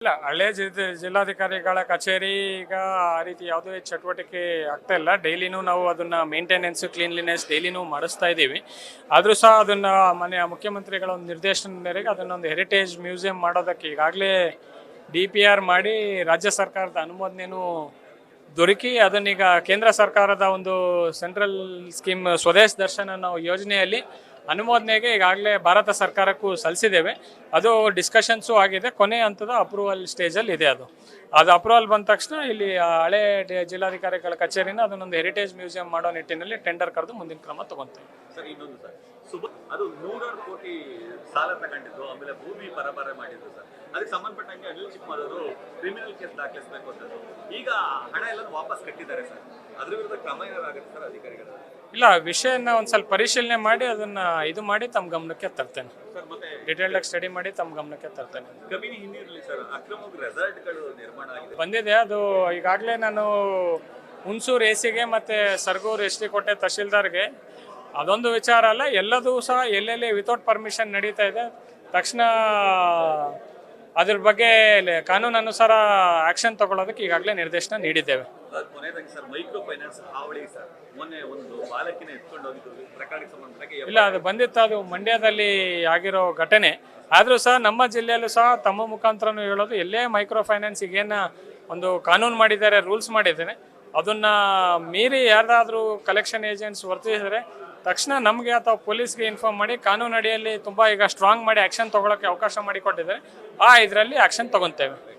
ಇಲ್ಲ ಹಳೆ ಜಿಲ್ಲಾಧಿಕಾರಿಗಳ ಕಚೇರಿ ಈಗ ಆ ರೀತಿ ಯಾವುದೇ ಚಟುವಟಿಕೆ ಆಗ್ತಾ ಇಲ್ಲ. ಡೈಲಿನೂ ನಾವು ಅದನ್ನ ಮೇಂಟೆನೆನ್ಸ್ ಕ್ಲೀನ್ಲಿನೆಸ್ ಡೈಲಿನೂ ಮಾಡಿಸ್ತಾ ಇದ್ದೀವಿ. ಆದರೂ ಸಹ ಅದನ್ನ ಮನೆ ಮುಖ್ಯಮಂತ್ರಿಗಳ ಒಂದು ನಿರ್ದೇಶನ ಮೇರೆಗೆ ಅದನ್ನೊಂದು ಹೆರಿಟೇಜ್ ಮ್ಯೂಸಿಯಂ ಮಾಡೋದಕ್ಕೆ ಈಗಾಗಲೇ DPR ಮಾಡಿ ರಾಜ್ಯ ಸರ್ಕಾರದ ಅನುಮೋದನೆಯೂ ದೊರಕಿ ಅದನ್ನೀಗ ಕೇಂದ್ರ ಸರ್ಕಾರದ ಒಂದು ಸೆಂಟ್ರಲ್ ಸ್ಕೀಮ್ ಸ್ವದೇಶ್ ದರ್ಶನ ನಾವು ಯೋಜನೆಯಲ್ಲಿ ಅನುಮೋದನೆಗೆ ಈಗಾಗಲೇ ಭಾರತ ಸರ್ಕಾರಕ್ಕೂ ಸಲ್ಲಿಸಿದ್ದೇವೆ. ಅದು ಡಿಸ್ಕಷನ್ಸು ಆಗಿದೆ, ಕೊನೆ ಹಂತದ ಅಪ್ರೂವಲ್ ಸ್ಟೇಜಲ್ಲಿ ಇದೆ. ಅದು ಅಪ್ರೂವಲ್ ಬಂದ ತಕ್ಷಣ ಇಲ್ಲಿ ಹಳೆ ಜಿಲ್ಲಾಧಿಕಾರಿಗಳ ಕಚೇರಿನ ಅದನ್ನೊಂದು ಹೆರಿಟೇಜ್ ಮ್ಯೂಸಿಯಂ ಮಾಡೋ ನಿಟ್ಟಿನಲ್ಲಿ ಟೆಂಡರ್ ಕರೆದು ಮುಂದಿನ ಕ್ರಮ ತಗೊಂತೀವಿ. ಸರ್ ಇನ್ನೊಂದು ಸರ್ ಅದು 100 ಕೋಟಿ ಸಾಲ ತಗೊಂಡಿದ್ದು, ಆಮೇಲೆ ಭೂಮಿ ಪರಬಾರೆ ಮಾಡಿದ್ರು ಸರ್. ಅದಕ್ಕೆ ಸಂಬಂಧಪಟ್ಟಂಗೆ ಅನಿಲ್ ಚಿಕ್ಕಮಗಳೂರು ಕ್ರಿಮಿನಲ್ ಕೇಸ್ ದಾಖಲಿಸಬೇಕು ಅಂತ ಈಗ ಹಣ ಎಲ್ಲ ವಾಪಸ್ ಕಟ್ಟಿದ್ದಾರೆ ಸರ್. ಅದ್ರ ವಿರುದ್ಧ ಕ್ರಮ ಏನಾಗುತ್ತೆ ಸರ್ ಅಧಿಕಾರಿಗಳು? ಇಲ್ಲ, ವಿಷಯನ ಒಂದು ಸ್ವಲ್ಪ ಪರಿಶೀಲನೆ ಮಾಡಿ ಅದನ್ನ ಇದು ಮಾಡಿ ತಮ್ಮ ಗಮನಕ್ಕೆ ತರ್ತೇನೆ. ಡೀಟೇಲ್ಡ್ ಆಗಿ ಸ್ಟಡಿ ಮಾಡಿ ತಮ್ಮ ಗಮನಕ್ಕೆ ತರ್ತೇನೆ. ಕಬಿನಿ ಹಿನ್ನೀರಲ್ಲಿ ಸರ್ ಅಕ್ರಮ ರೆಸಾರ್ಟ್ಗಳು ನಿರ್ಮಾಣ ಆಗಿದೆ ಬಂದಿದೆ. ಅದು ಈಗಾಗಲೇ ನಾನು ಹುಣಸೂರು ಎಸಿಗೆ ಮತ್ತು ಸರಗೂರು SD ಕೋಟೆ ತಹಶೀಲ್ದಾರ್ಗೆ ಅದೊಂದು ವಿಚಾರ ಅಲ್ಲ, ಎಲ್ಲದೂ ಸಹ ಎಲ್ಲೆಲ್ಲಿ ವಿತೌಟ್ ಪರ್ಮಿಷನ್ ನಡೀತಾ ಇದೆ. ತಕ್ಷಣ ಅದ್ರ ಬಗ್ಗೆ ಕಾನೂನು ಅನುಸಾರ ಆಕ್ಷನ್ ತಗೊಳ್ಳೋದಕ್ಕೆ ಈಗಾಗಲೇ ನಿರ್ದೇಶನ ನೀಡಿದ್ದೇವೆ. ಕೊನೆಯದಾಗಿ ಸರ್ ಮೈಕ್ರೋ ಫೈನಾನ್ಸ್ ಹಾವಳಿ ಸರ್, ಮೊನ್ನೆ ಒಂದು ಬಾಲಕಿನ ಎತ್ಕೊಂಡು ಹೋಗಿದ್ದು ಪ್ರಕರಣಕ್ಕೆ ಸಂಬಂಧಪಟ್ಟ ಇಲ್ಲ, ಅದು ಬಂದಿತ್ತು. ಅದು ಮಂಡ್ಯದಲ್ಲಿ ಆಗಿರೋ ಘಟನೆ. ಆದರೂ ಸಹ ನಮ್ಮ ಜಿಲ್ಲೆಯಲ್ಲೂ ಸಹ ತಮ್ಮ ಮುಖಾಂತರನೂ ಹೇಳೋದು, ಎಲ್ಲೇ ಮೈಕ್ರೋ ಫೈನಾನ್ಸ್ ಈಗೇನ ಒಂದು ಕಾನೂನು ಮಾಡಿದ್ದಾರೆ, ರೂಲ್ಸ್ ಮಾಡಿದ್ದಾರೆ, ಅದನ್ನ ಮೀರಿ ಯಾರಾದರೂ ಕಲೆಕ್ಷನ್ ಏಜೆಂಟ್ಸ್ ವರ್ತಿಸಿದರೆ ತಕ್ಷಣ ನಮಗೆ ಅಥವಾ ಪೊಲೀಸ್ಗೆ ಇನ್ಫಾರ್ಮ್ ಮಾಡಿ ಕಾನೂನು ಅಡಿಯಲ್ಲಿ ತುಂಬ ಈಗ ಸ್ಟ್ರಾಂಗ್ ಮಾಡಿ ಆ್ಯಕ್ಷನ್ ತೊಗೊಳಕ್ಕೆ ಅವಕಾಶ ಮಾಡಿಕೊಟ್ಟಿದ್ದಾರೆ. ಇದರಲ್ಲಿ ಆ್ಯಕ್ಷನ್ ತಗೊತೇವೆ.